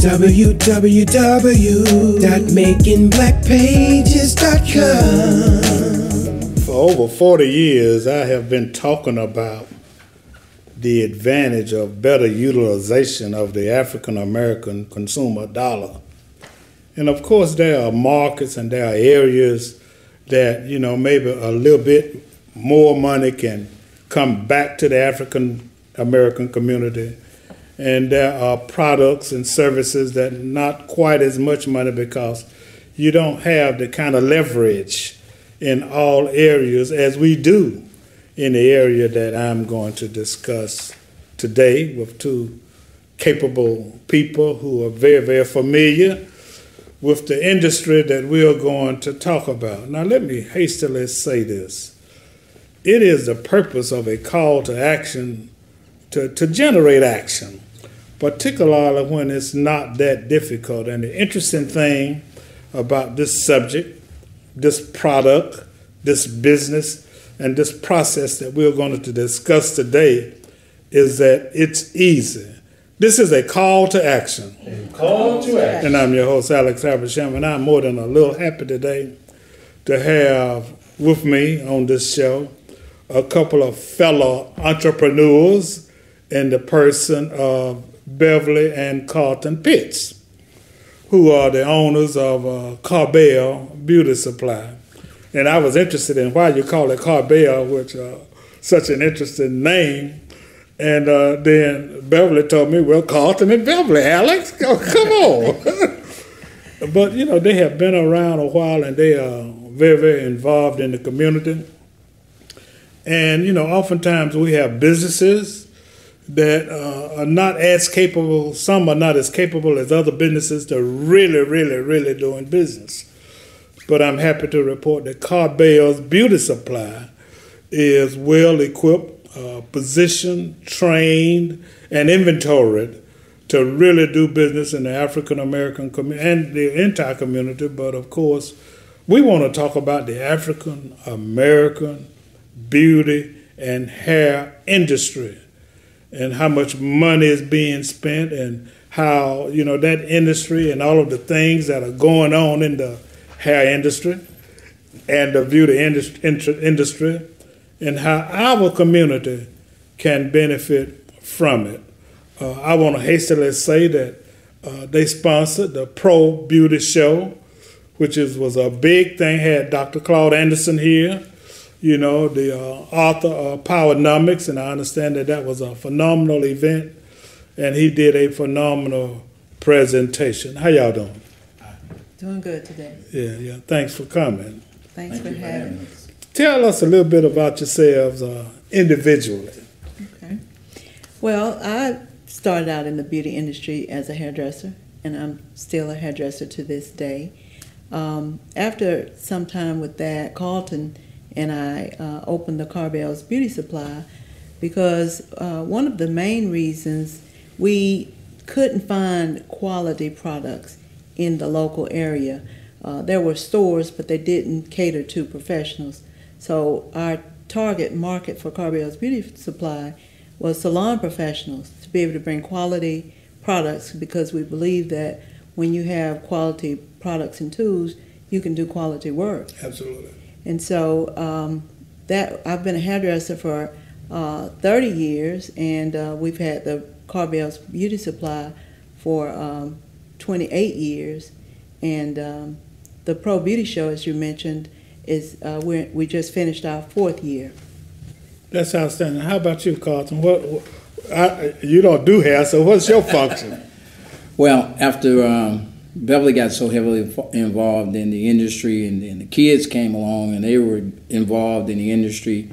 www.makingblackpages.com. For over 40 years, I have been talking about the advantage of better utilization of the African American consumer dollar. And of course, there are markets and there are areas that, maybe a little bit more money can come back to the African American community. And there are products and services that not quite as much money because you don't have the kind of leverage in all areas as we do in the area that I'm going to discuss today with two capable people who are very, very familiar with the industry that we are going to talk about. Now, let me hastily say this. It is the purpose of a call to action to generate action, particularly when it's not that difficult. And the interesting thing about this subject, this product, this business, and this process that we're going to discuss today is that it's easy. This is a call to action. A call to action. And I'm your host, Alex Habersham, and I'm more than a little happy today to have with me on this show a couple of fellow entrepreneurs in the person of Beverly and Carlton Pitts, who are the owners of Carbels Beauty Supply. And I was interested in why you call it Carbels, which such an interesting name. And then Beverly told me, well, Carlton and Beverly, Alex, come on. But, they have been around a while and they are very, very involved in the community. And, oftentimes we have businesses that are not as capable, some are not as capable as other businesses that are really, really, really doing business. But I'm happy to report that Carbels Beauty Supply is well equipped, positioned, trained, and inventoried to really do business in the African American community and the entire community. But of course, we want to talk about the African American beauty and hair industry and how much money is being spent and how, that industry and all of the things that are going on in the hair industry and the beauty industry and how our community can benefit from it. I want to hastily say that they sponsored the Pro Beauty Show, which was a big thing, had Dr. Claude Anderson here, the author of Powernomics, and I understand that was a phenomenal event, and he did a phenomenal presentation. How y'all doing? Doing good today. Yeah. Thanks for coming. Thanks for having us. Tell us a little bit about yourselves individually. Okay. Well, I started out in the beauty industry as a hairdresser, and I'm still a hairdresser to this day. After some time with that, Carlton and I opened the Carbels Beauty Supply because one of the main reasons we couldn't find quality products in the local area. There were stores, but they didn't cater to professionals. So our target market for Carbels Beauty Supply was salon professionals to be able to bring quality products, because we believe that when you have quality products and tools, you can do quality work. Absolutely. And so I've been a hairdresser for 30 years, and we've had the Carbels Beauty Supply for 28 years. And the Pro Beauty Show, as you mentioned, is we just finished our 4th year. That's outstanding. How about you, Carlton? You don't do hair, so what's your function? Well, after Beverly got so heavily involved in the industry and the kids came along and they were involved in the industry,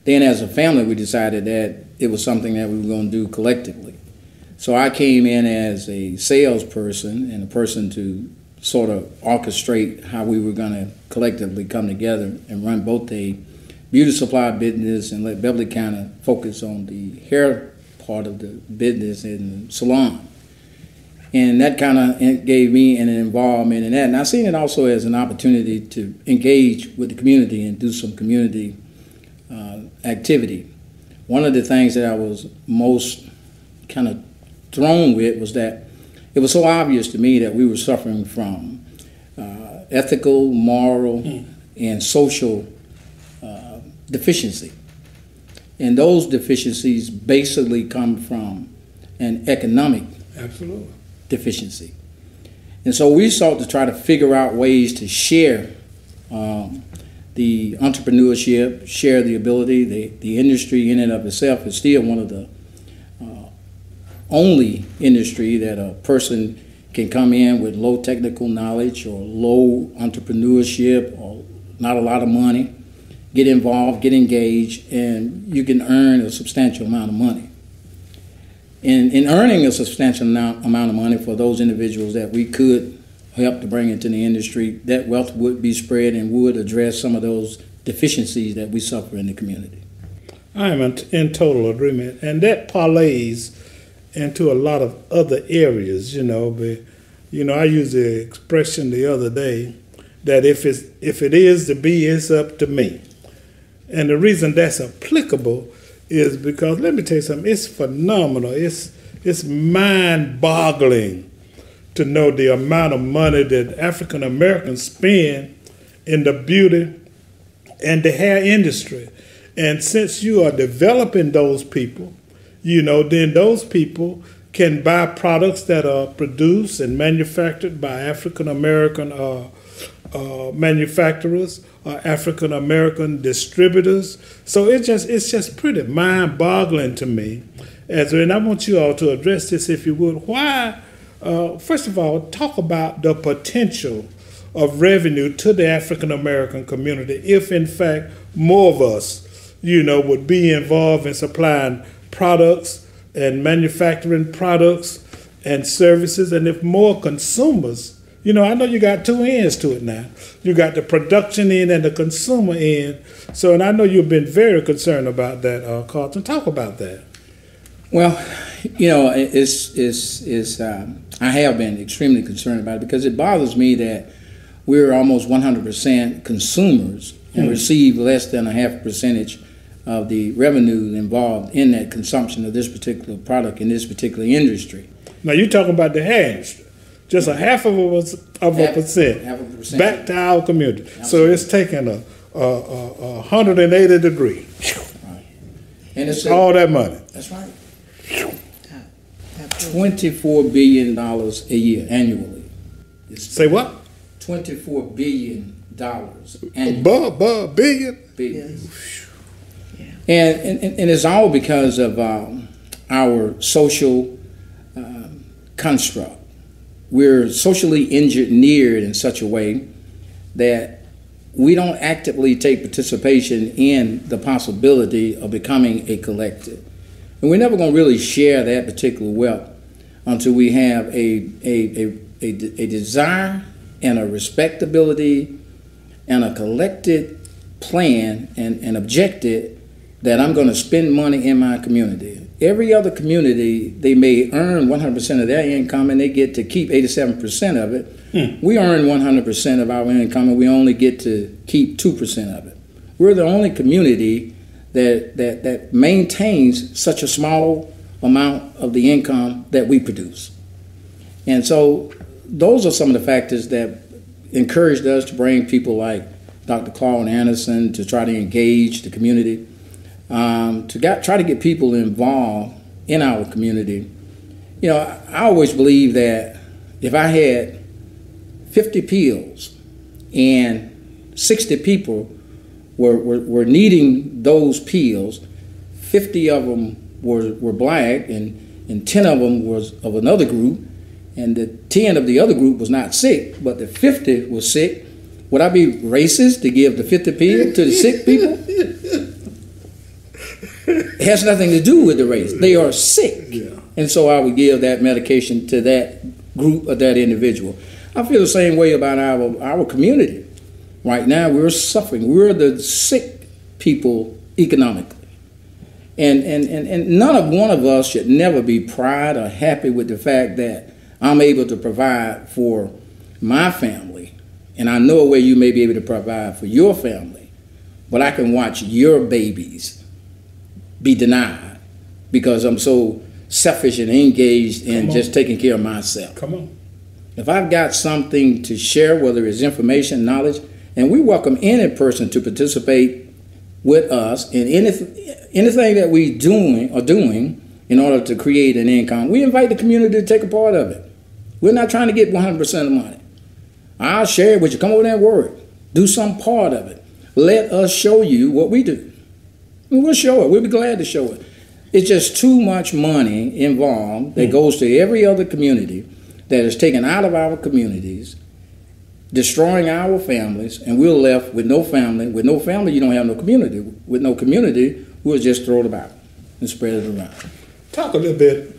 then as a family we decided that it was something that we were going to do collectively. So I came in as a salesperson and a person to sort of orchestrate how we were going to collectively come together and run both a beauty supply business and let Beverly kind of focus on the hair part of the business in the salon. And that kind of gave me an involvement in that. And I seen it also as an opportunity to engage with the community and do some community activity. One of the things that I was most kind of thrown with was that it was so obvious to me that we were suffering from ethical, moral, and social deficiency. And those deficiencies basically come from an economic Absolutely. deficiency. And so we sought to try to figure out ways to share the entrepreneurship, share the ability. The industry in and of itself is still one of the only industry that a person can come in with low technical knowledge or low entrepreneurship or not a lot of money, get involved, get engaged, and you can earn a substantial amount of money. In earning a substantial amount of money for those individuals that we could help to bring into the industry, that wealth would be spread and would address some of those deficiencies that we suffer in the community. I am in total agreement, and that parlays into a lot of other areas. I used the expression the other day that if it is to be, it's up to me. And the reason that's applicable is because, let me tell you something, it's phenomenal. It's mind-boggling to know the amount of money that African Americans spend in the beauty and the hair industry. And since you are developing those people, then those people can buy products that are produced and manufactured by African American manufacturers or African American distributors. So it's just pretty mind-boggling to me. And I want you all to address this, if you would. Why? First of all, talk about the potential of revenue to the African American community if, in fact, more of us, would be involved in supplying products and manufacturing products and services, and if more consumers, I know you got two ends to it now. You got the production end and the consumer end. So, and I know you've been very concerned about that, Carlton. Talk about that. Well, I have been extremely concerned about it because it bothers me that we're almost 100% consumers and receive less than a half percentage of the revenue involved in that consumption of this particular product in this particular industry. Now you're talking about the hair industry, just a half of a percent back to our community. Absolutely. So it's taking a 180 degree. Right. And it's all that money. That's right. $24 billion a year annually. Say what? $24 billion annually. Billion? Billion. Yeah. And it's all because of our social construct. We're socially engineered in such a way that we don't actively take participation in the possibility of becoming a collective. And we're never going to really share that particular wealth until we have a desire and a respectability and a collected plan and objective that I'm going to spend money in my community. Every other community, they may earn 100% of their income and they get to keep 87% of it. We earn 100% of our income and we only get to keep 2% of it. We're the only community that maintains such a small amount of the income that we produce. And so those are some of the factors that encouraged us to bring people like Dr. Carlton Anderson to try to engage the community, try to get people involved in our community. I always believe that if I had 50 peels and 60 people were needing those peels, 50 of them were black and 10 of them was of another group, and the 10 of the other group was not sick, but the 50 was sick, would I be racist to give the 50 peels to the sick people? It has nothing to do with the race. They are sick. Yeah. And so I would give that medication to that group or that individual. I feel the same way about our community. Right now, we're suffering. We're the sick people economically. And none of one of us should never be proud or happy with the fact that I'm able to provide for my family. And I know a way you may be able to provide for your family. But I can watch your babies be denied because I'm so selfish and engaged in just taking care of myself. Come on. If I've got something to share, whether it's information, knowledge, and we welcome any person to participate with us in anything that we doing in order to create an income, we invite the community to take a part of it. We're not trying to get 100% of the money. I'll share it with you. Come over there and work. Do some part of it. Let us show you what we do. And we'll show it. We'll be glad to show it. It's just too much money involved that goes to every other community that is taken out of our communities, destroying our families, and we're left with no family. With no family, you don't have no community. With no community, we'll just throw it about and spread it around. Talk a little bit,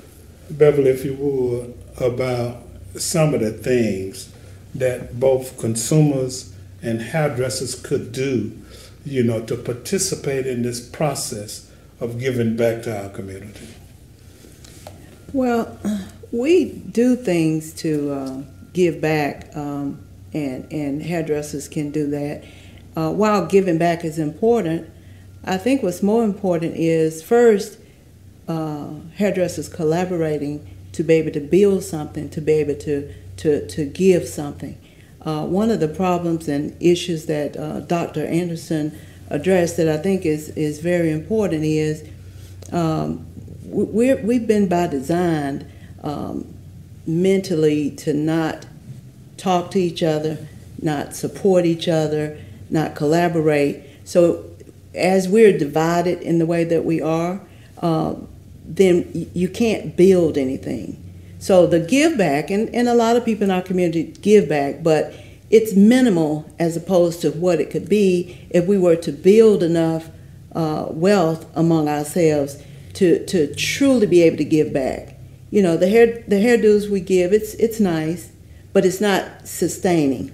Beverly, if you would, about some of the things that both consumers and hairdressers could do, to participate in this process of giving back to our community. Well, we do things to give back, and hairdressers can do that. While giving back is important, I think what's more important is, first, hairdressers collaborating to be able to build something, to be able to give something. One of the problems and issues that Dr. Anderson addressed that I think is very important is we've been by design mentally to not talk to each other, not support each other, not collaborate. So as we're divided in the way that we are, then you can't build anything. So the give back, and a lot of people in our community give back, but it's minimal as opposed to what it could be if we were to build enough wealth among ourselves to truly be able to give back. The hairdos we give, it's nice, but it's not sustaining.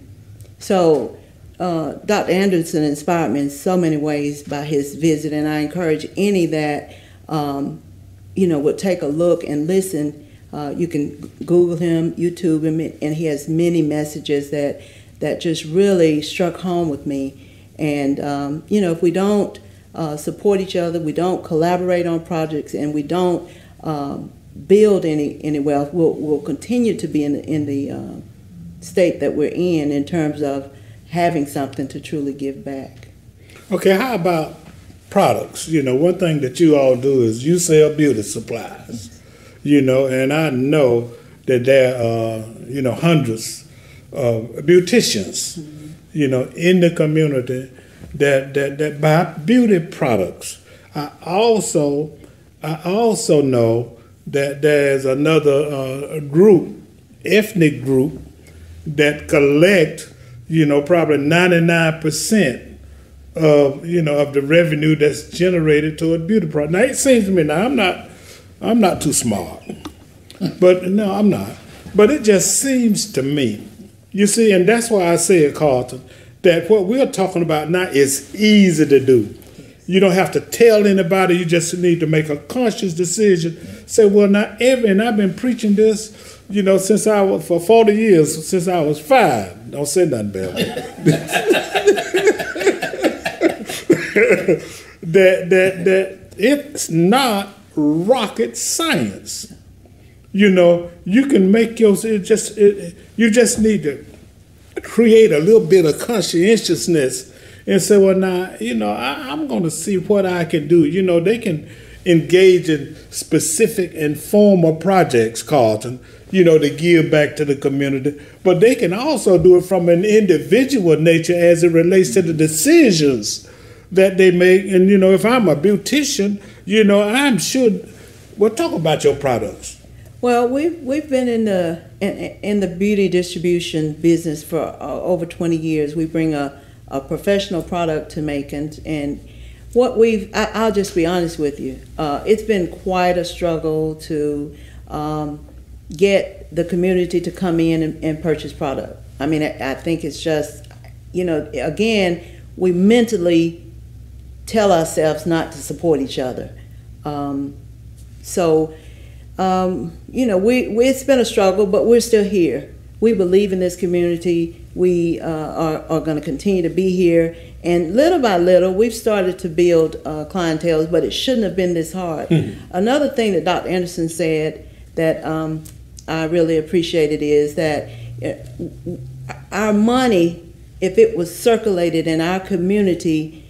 So Dr. Anderson inspired me in so many ways by his visit, and I encourage any that would take a look and listen. You can Google him, YouTube him, and he has many messages that just really struck home with me. And if we don't support each other, we don't collaborate on projects, and we don't build any wealth, we'll continue to be in the state that we're in terms of having something to truly give back. Okay, how about products? One thing that you all do is you sell beauty supplies. And I know that there are, hundreds of beauticians, in the community that buy beauty products. I also know that there's another group, ethnic group, that collect, probably 99% of the revenue that's generated toward beauty products. Now it seems to me, I'm not too smart, but no, I'm not. But it just seems to me, you see, and that's why I say, Carlton, that what we're talking about now is easy to do. You don't have to tell anybody. You just need to make a conscious decision. Say, well, and I've been preaching this, since for 40 years, since I was 5. Don't say nothing, Bill. that it's not rocket science. You can make you just need to create a little bit of conscientiousness and say, well, now, I'm going to see what I can do. They can engage in specific and formal projects, Carlton, to give back to the community. But they can also do it from an individual nature as it relates to the decisions that they make. And, if I'm a beautician, I'm sure. Well, talk about your products. Well, we've been in the beauty distribution business for over 20 years. We bring a professional product to make, and what I'll just be honest with you, it's been quite a struggle to get the community to come in and purchase product. I mean, I think it's just, again, we mentally tell ourselves not to support each other. It's been a struggle, but we're still here. we believe in this community. We are going to continue to be here. And little by little, we've started to build clientele, but it shouldn't have been this hard. Another thing that Dr. Anderson said that I really appreciated is that our money, if it was circulated in our community,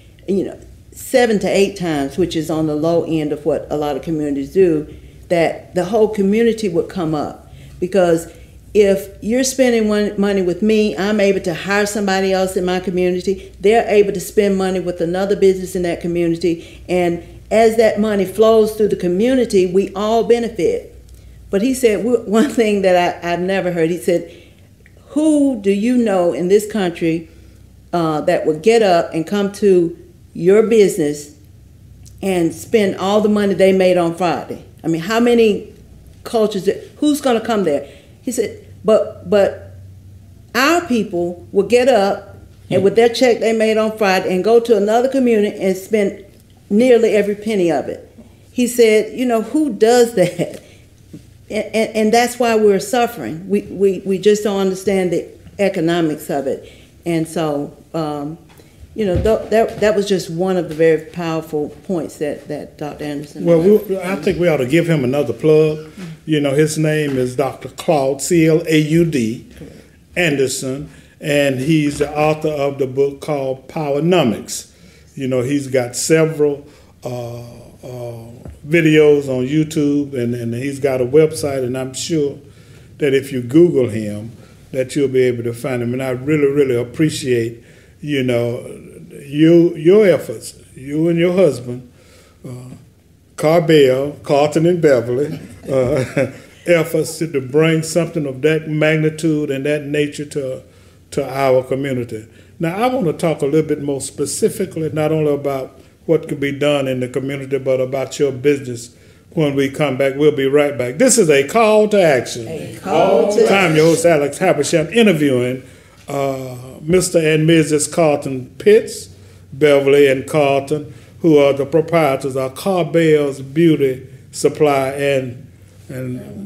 7 to 8 times, which is on the low end of what a lot of communities do, that the whole community would come up. Because if you're spending money with me, I'm able to hire somebody else in my community. They're able to spend money with another business in that community. And as that money flows through the community, we all benefit. But he said one thing that I've never heard. He said, who do you know in this country that would get up and come to your business and spend all the money they made on Friday? I mean, how many cultures, who's going to come there? He said, but our people will get up and with their check they made on Friday and go to another community and spend nearly every penny of it. He said, who does that? And that's why we're suffering. We just don't understand the economics of it. And so, that was just one of the very powerful points that Dr. Anderson made. I think we ought to give him another plug. His name is Dr. Claude, C-L-A-U-D, Anderson, and he's the author of the book called Powernomics. He's got several videos on YouTube, and he's got a website, and I'm sure that if you Google him, that you'll be able to find him. And I really, really appreciate, your efforts, you and your husband, Carlton and Beverly, efforts to bring something of that magnitude and that nature to our community. Now, I want to talk a little bit more specifically, not only about what could be done in the community, but about your business when we come back. We'll be right back. This is a call to action. I'm your host, Alex Habersham, interviewing Mr. and Mrs. Carlton Pitts, Beverly and Carlton, who are the proprietors of Carbels Beauty Supply, and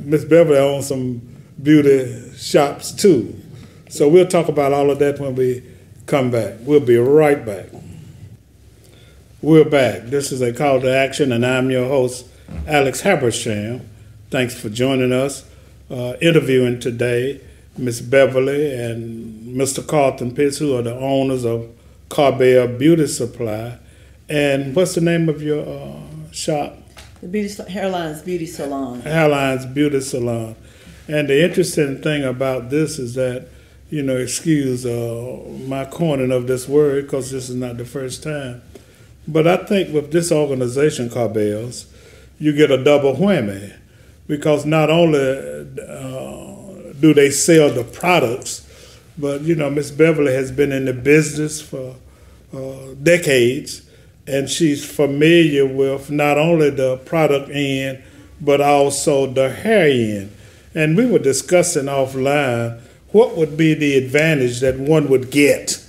Miss Beverly owns some beauty shops too. So we'll talk about all of that when we come back. We'll be right back. We're back. This is a call to action, and I'm your host, Alex Habersham. Thanks for joining us. Interviewing today Miss Beverly and Mr. Carlton Pitts, who are the owners of Carbels Beauty Supply. And what's the name of your shop? The Hairline's Beauty Salon. Hairline's Beauty Salon. And the interesting thing about this is that, excuse my coining of this word, because this is not the first time. But I think with this organization, Carbels, you get a double whammy, because not only do they sell the products, but Miss Beverly has been in the business for decades, and she's familiar with not only the product end, but also the hair end. And we were discussing offline what would be the advantage that one would get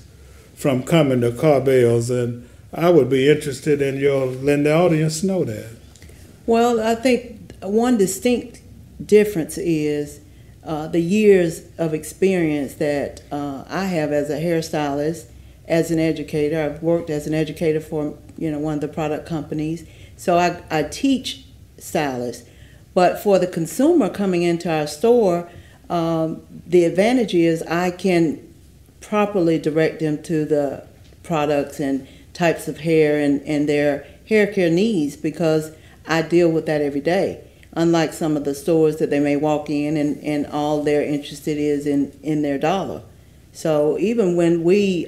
from coming to Carbels, and I would be interested in letting the audience know that. Well, I think one distinct difference is the years of experience that I have as a hairstylist, as an educator. I've worked as an educator for one of the product companies. So I teach stylists. But for the consumer coming into our store, the advantage is I can properly direct them to the products and types of hair and their hair care needs, because I deal with that every day. Unlike some of the stores that they may walk in and all they're interested is in their dollar. So even when we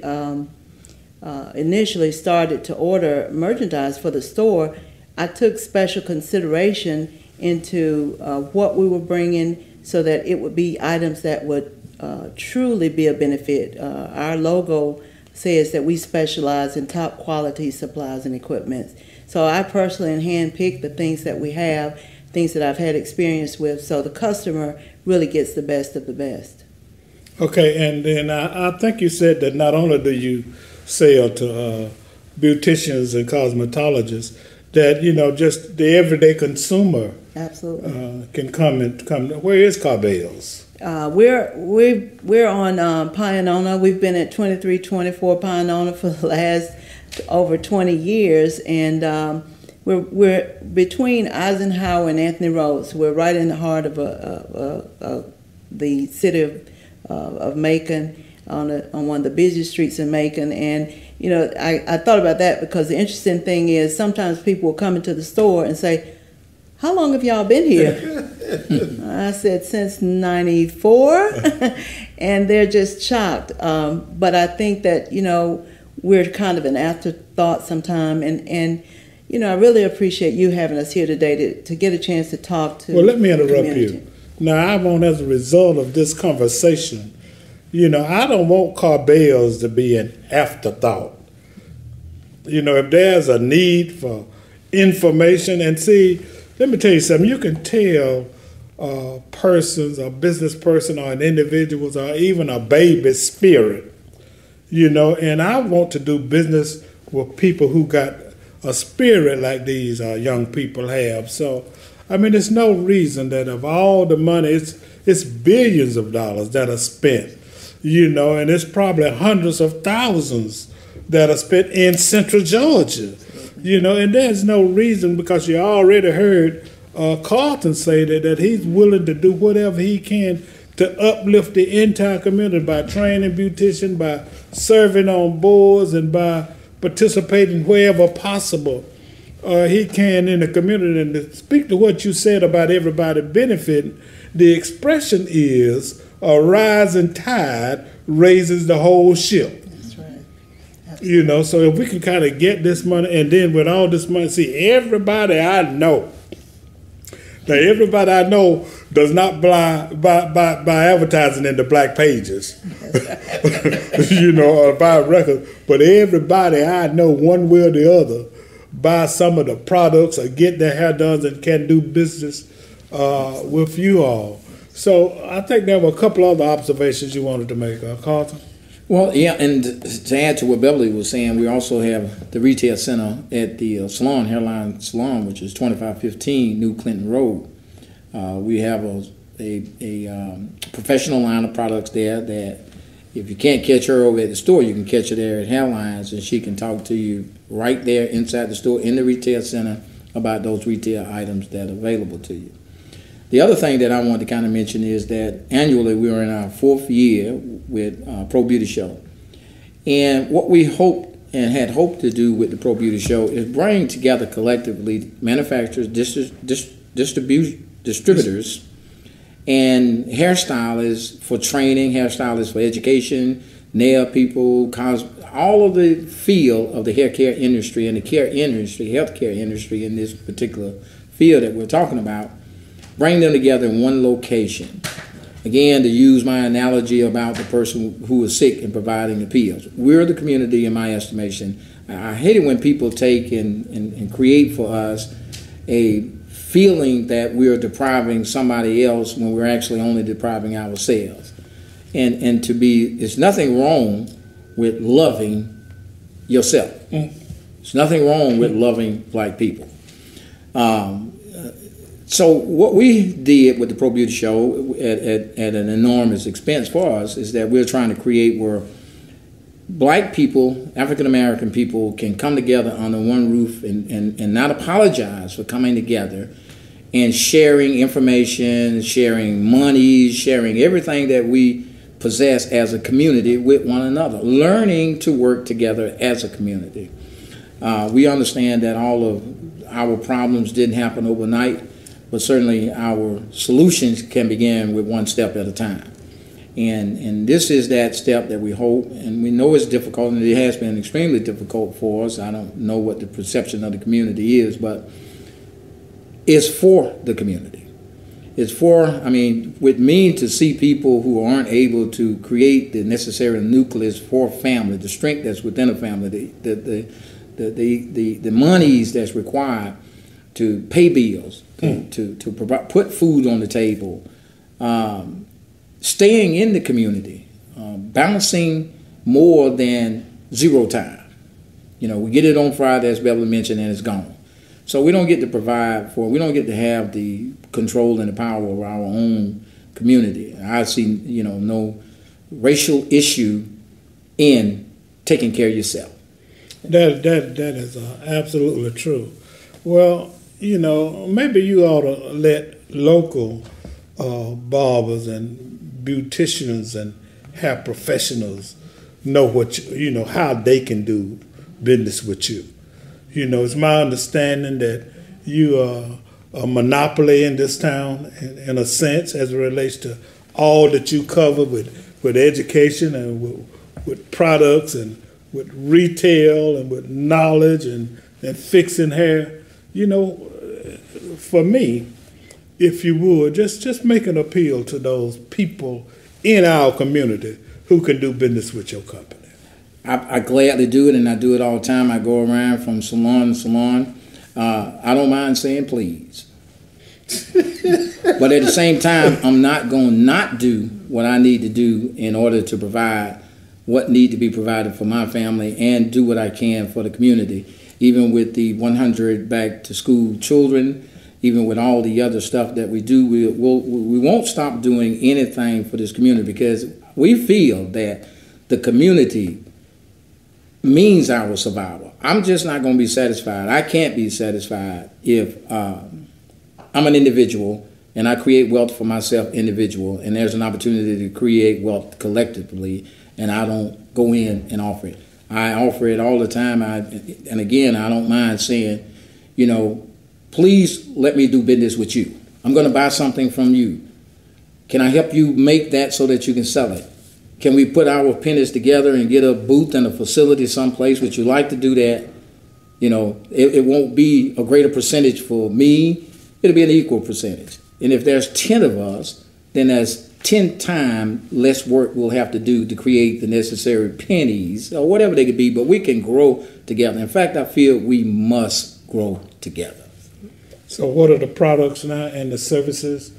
initially started to order merchandise for the store, I took special consideration into what we were bringing so that it would be items that would truly be a benefit. Our logo says that we specialize in top quality supplies and equipment. So I personally handpick the things that we have, things that I've had experience with, so the customer really gets the best of the best. Okay, and then I think you said that not only do you sell to beauticians and cosmetologists, that just the everyday consumer absolutely can come. Where is Carbels? We're on Pionona. We've been at 2324 Pionona for the last over 20 years, and we're between Eisenhower and Anthony Roads. We're right in the heart of the city of Macon, on one of the busiest streets in Macon. And you know, I thought about that because the interesting thing is sometimes people will come into the store and say, "How long have y'all been here?" I said, "Since '94," and they're just shocked. But I think that, you know, we're kind of an afterthought sometime, and you know, I really appreciate you having us here today to get a chance to talk to. Well, let me interrupt community. you. Now, I want, as a result of this conversation, you know, I don't want Carbels to be an afterthought. You know, if there's a need for information, and see, let me tell you something, you can tell persons, a business person or an individual or even a baby spirit, you know, and I want to do business with people who got a spirit like these young people have. So, I mean, there's no reason that of all the money, it's billions of dollars that are spent, you know, and it's probably hundreds of thousands that are spent in Central Georgia, you know, and there's no reason, because you already heard Carlton say that he's willing to do whatever he can to uplift the entire community by training beauticians, by serving on boards, and by participating wherever possible he can in the community. And to speak to what you said about everybody benefiting, the expression is a rising tide raises the whole ship. That's right. You know, so if we can kind of get this money, and then with all this money, see, everybody I know, now everybody I know does not buy advertising in the black pages, you know, or buy records, but everybody I know, one way or the other, buy some of the products or get their hair done and can do business with you all. So I think there were a couple other observations you wanted to make, Carlton. Well, yeah, and to add to what Beverly was saying, we also have the retail center at the salon, Hairline Salon, which is 2515 New Clinton Road. We have a professional line of products there that if you can't catch her over at the store, you can catch her there at Hairlines, and she can talk to you right there inside the store in the retail center about those retail items that are available to you. The other thing that I wanted to kind of mention is that annually we are in our 4th year with Pro Beauty Show. And what we hoped and had hoped to do with the Pro Beauty Show is bring together collectively manufacturers, distributors, and hairstylists for training, hairstylists for education, nail people, all of the field of the hair care industry and the care industry, healthcare industry in this particular field that we're talking about. Bring them together in one location. Again, to use my analogy about the person who is sick and providing the pills. We're the community, in my estimation. I hate it when people take and create for us a feeling that we're depriving somebody else when we're actually only depriving ourselves. And there's nothing wrong with loving yourself. There's nothing wrong with loving black people. So what we did with the Pro Beauty Show at an enormous expense for us is that we're trying to create where black people, African American people, can come together under one roof and not apologize for coming together and sharing information, sharing money, sharing everything that we possess as a community with one another, learning to work together as a community. We understand that all of our problems didn't happen overnight, but certainly our solutions can begin with one step at a time. And this is that step that we hope, and we know it's difficult, and it has been extremely difficult for us. I don't know what the perception of the community is, but it's for the community. It's for, I mean, it means to see people who aren't able to create the necessary nucleus for family, the strength that's within a family, the monies that's required to pay bills, to provide, put food on the table, staying in the community, bouncing more than zero time. You know, we get it on Friday, as Beverly mentioned, and it's gone. So we don't get to provide for, we don't get to have the control and the power of our own community. I see, no racial issue in taking care of yourself. That is absolutely true. Well, maybe you ought to let local barbers and beauticians and hair professionals know how they can do business with you. It's my understanding that you are a monopoly in this town, in a sense, as it relates to all that you cover with education and with products and with retail and with knowledge and fixing hair. For me, if you would, just make an appeal to those people in our community who can do business with your company. I gladly do it, and I do it all the time. I go around from salon to salon. I don't mind saying please. But at the same time, I'm not going to not do what I need to do in order to provide what need to be provided for my family and do what I can for the community. Even with the 100 back to school children, even with all the other stuff that we do, we won't stop doing anything for this community, because we feel that the community means our survival. I'm just not going to be satisfied. I can't be satisfied if I'm an individual and I create wealth for myself individual, and there's an opportunity to create wealth collectively, and I don't go in and offer it. I offer it all the time. And again, I don't mind saying, please let me do business with you. I'm going to buy something from you. Can I help you make that so that you can sell it? Can we put our pennies together and get a booth and a facility someplace? Would you like to do that? It won't be a greater percentage for me. It'll be an equal percentage. And if there's 10 of us, then that's 10 times less work we'll have to do to create the necessary pennies or whatever they could be, but we can grow together. In fact, I feel we must grow together. So what are the products now and the services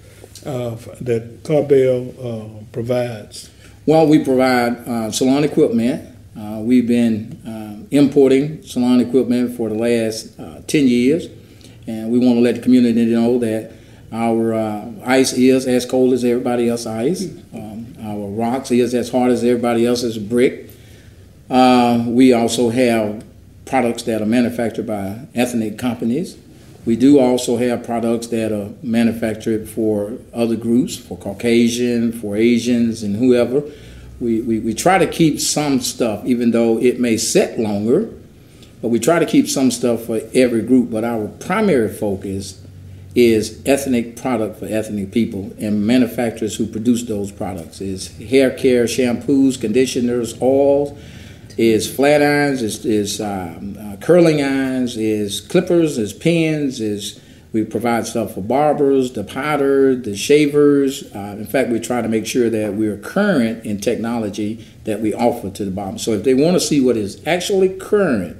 that Carbel provides? Well, we provide salon equipment. We've been importing salon equipment for the last 10 years, and we want to let the community know that our ice is as cold as everybody else's ice. Our rocks is as hard as everybody else's brick. We also have products that are manufactured by ethnic companies. We do also have products that are manufactured for other groups, for Caucasian, for Asians, and whoever. We try to keep some stuff, even though it may set longer, but we try to keep some stuff for every group. But our primary focus is ethnic product for ethnic people, and manufacturers who produce those products is hair care, shampoos, conditioners, oils, is flat irons, is curling irons, is clippers, is pins, we provide stuff for barbers, the powder, the shavers. In fact, we try to make sure that we're current in technology that we offer to the barbers. So if they want to see what is actually current,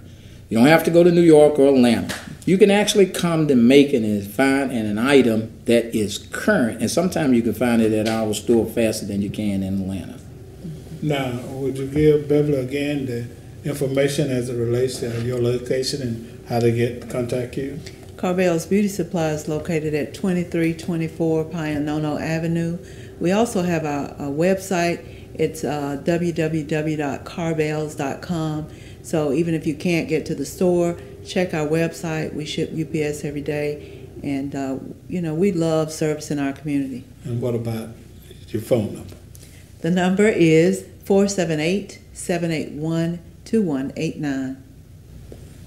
you don't have to go to New York or Atlanta. You can actually come to Macon and find an item that is current, and sometimes you can find it at our store faster than you can in Atlanta. Now, would you give Beverly again the information as it relates to your location and how to contact you? Carbels Beauty Supply is located at 2324 Pionono Avenue. We also have a website. It's www.carbels.com. So even if you can't get to the store, check our website. We ship UPS every day, and we love servicing our community. And what about your phone number? The number is 478-781-2189.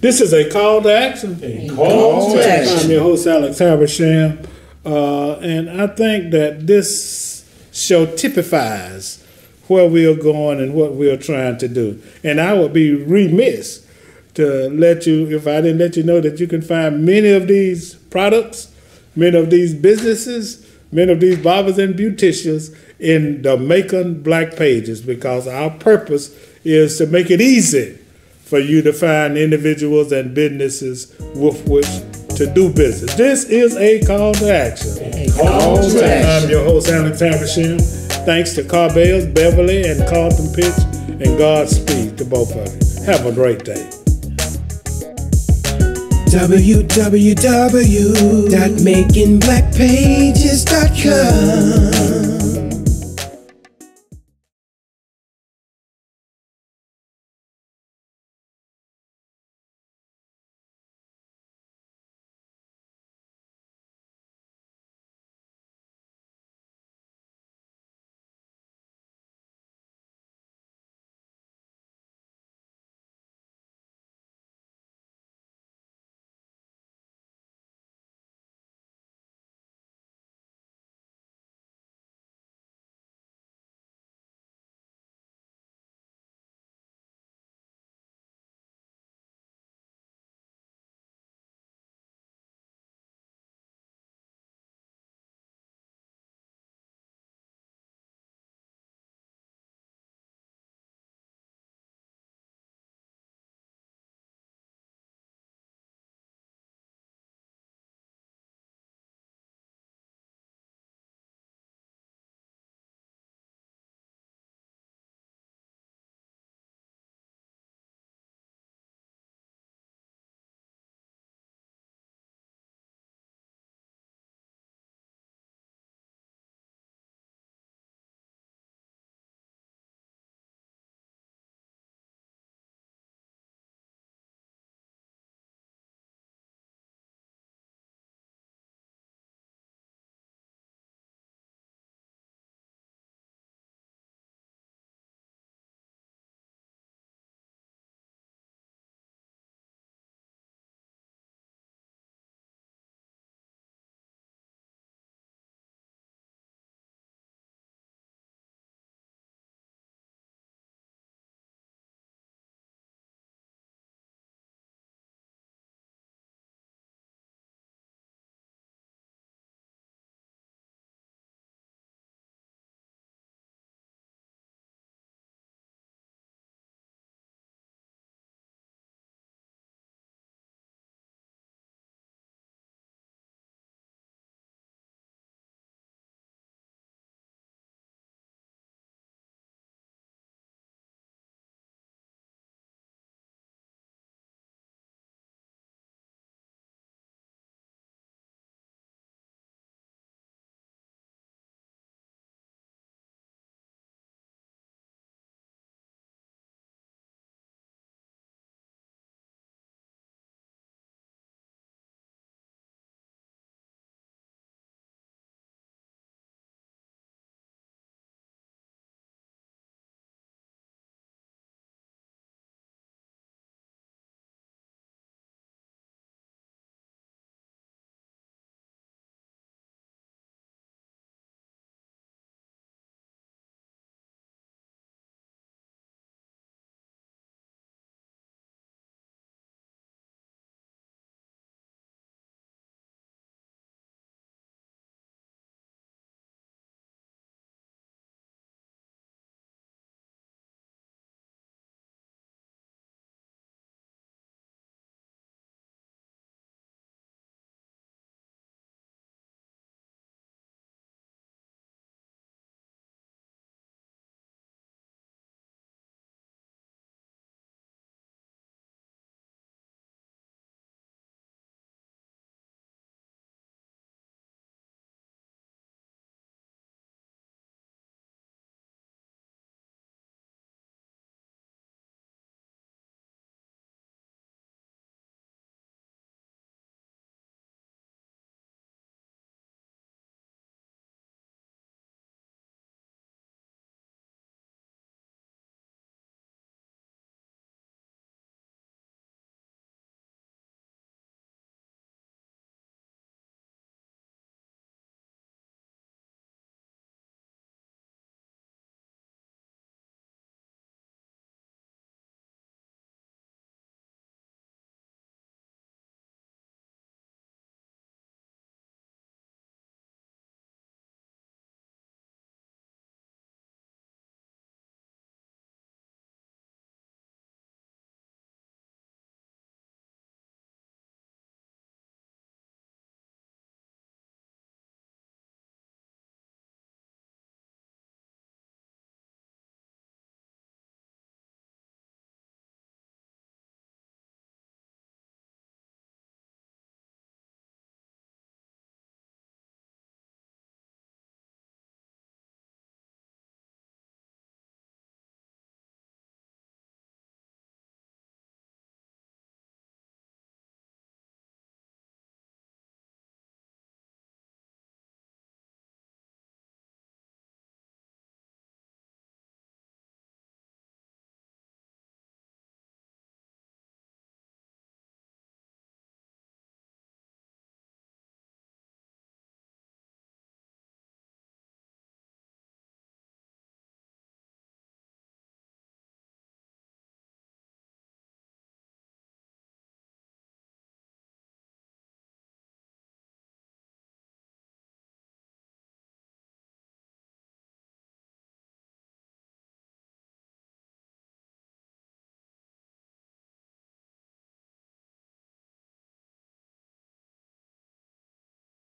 This is a call to action. Call to action. I'm your host, Alex Habersham, and I think that this show typifies where we are going and what we are trying to do. And I would be remiss to let you, if I didn't let you know that you can find many of these products, many of these businesses, many of these barbers and beauticians in the Macon Black Pages, because our purpose is to make it easy for you to find individuals and businesses with which to do business. This is a call to action. Call to action. I'm your host, Alex Habersham. Thanks to Carbels, Beverly, and Carlton Pitch, and Godspeed to both of you. Have a great day. www.maconblackpages.com